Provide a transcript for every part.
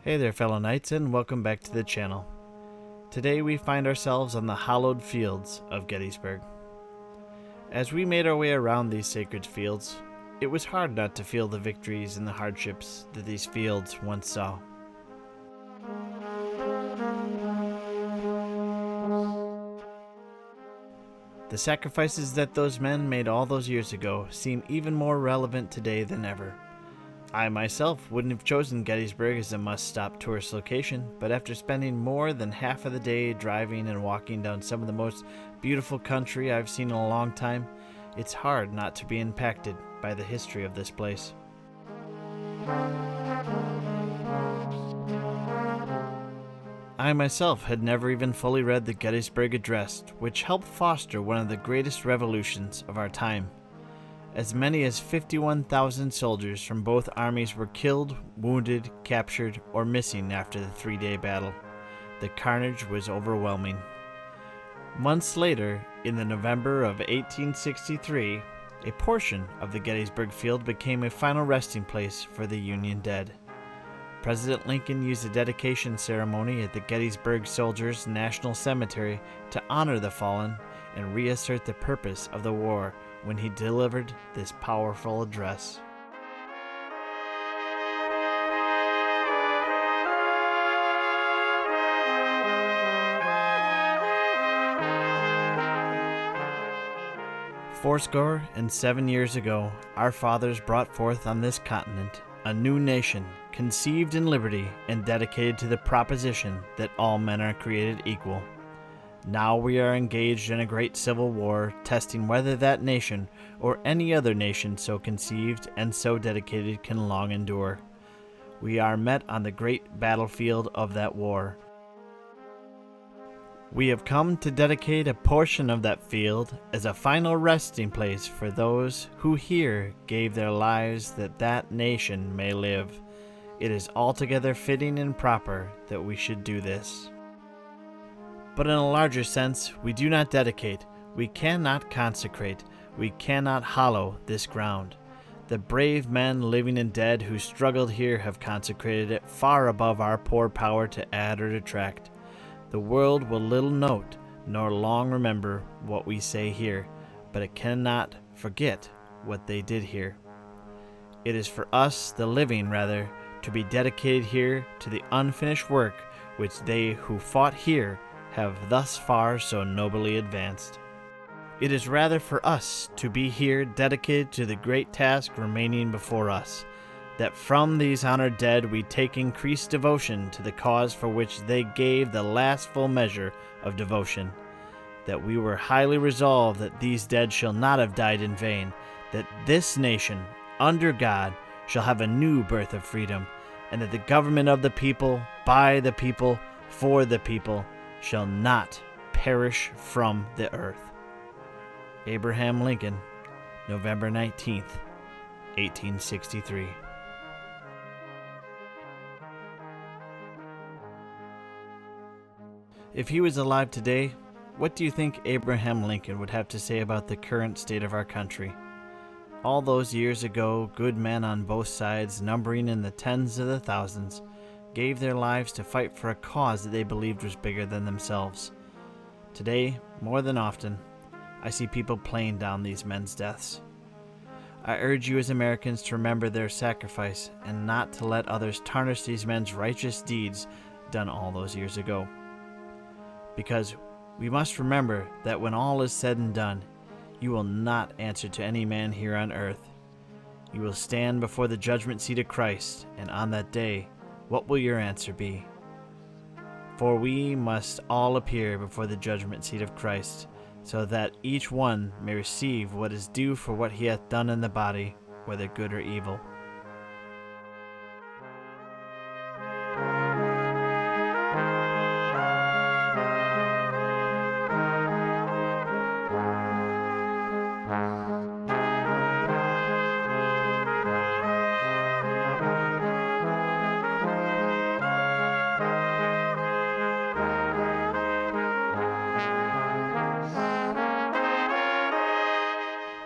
Hey there fellow knights, and welcome back to the channel. Today we find ourselves on the hallowed fields of Gettysburg. As we made our way around these sacred fields, it was hard not to feel the victories and the hardships that these fields once saw. The sacrifices that those men made all those years ago seem even more relevant today than ever. I myself wouldn't have chosen Gettysburg as a must-stop tourist location, but after spending more than half of the day driving and walking down some of the most beautiful country I've seen in a long time, it's hard not to be impacted by the history of this place. I myself had never even fully read the Gettysburg Address, which helped foster one of the greatest revolutions of our time. As many as 51,000 soldiers from both armies were killed, wounded, captured, or missing after the three-day battle. The carnage was overwhelming. Months later, in the November of 1863, a portion of the Gettysburg Field became a final resting place for the Union dead. President Lincoln used a dedication ceremony at the Gettysburg Soldiers' National Cemetery to honor the fallen and reassert the purpose of the war when he delivered this powerful address. Fourscore and 7 years ago, our fathers brought forth on this continent a new nation, conceived in liberty and dedicated to the proposition that all men are created equal. Now we are engaged in a great civil war, testing whether that nation or any other nation so conceived and so dedicated can long endure. We are met on the great battlefield of that war. We have come to dedicate a portion of that field as a final resting place for those who here gave their lives that that nation may live. It is altogether fitting and proper that we should do this. But in a larger sense, we do not dedicate, we cannot consecrate, we cannot hallow this ground. The brave men, living and dead, who struggled here have consecrated it far above our poor power to add or detract. The world will little note, nor long remember what we say here, but it cannot forget what they did here. It is for us, the living rather, to be dedicated here to the unfinished work which they who fought here have thus far so nobly advanced. It is rather for us to be here dedicated to the great task remaining before us, that from these honored dead we take increased devotion to the cause for which they gave the last full measure of devotion, that we were highly resolved that these dead shall not have died in vain, that this nation, under God, shall have a new birth of freedom, and that the government of the people, by the people, for the people, shall not perish from the earth. Abraham Lincoln, November 19th, 1863. If he was alive today, what do you think Abraham Lincoln would have to say about the current state of our country? All those years ago, good men on both sides, numbering in the tens of the thousands, gave their lives to fight for a cause that they believed was bigger than themselves. Today, more than often, I see people playing down these men's deaths. I urge you as Americans to remember their sacrifice and not to let others tarnish these men's righteous deeds done all those years ago. Because we must remember that when all is said and done, you will not answer to any man here on earth. You will stand before the judgment seat of Christ, and on that day, what will your answer be? For we must all appear before the judgment seat of Christ, so that each one may receive what is due for what he hath done in the body, whether good or evil.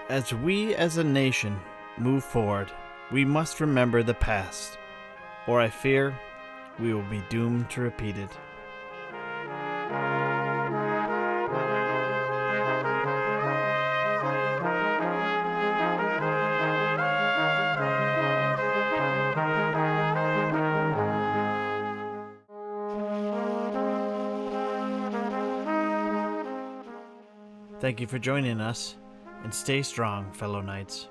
As we as a nation move forward, we must remember the past, or I fear we will be doomed to repeat it. Thank you for joining us, and stay strong, fellow knights.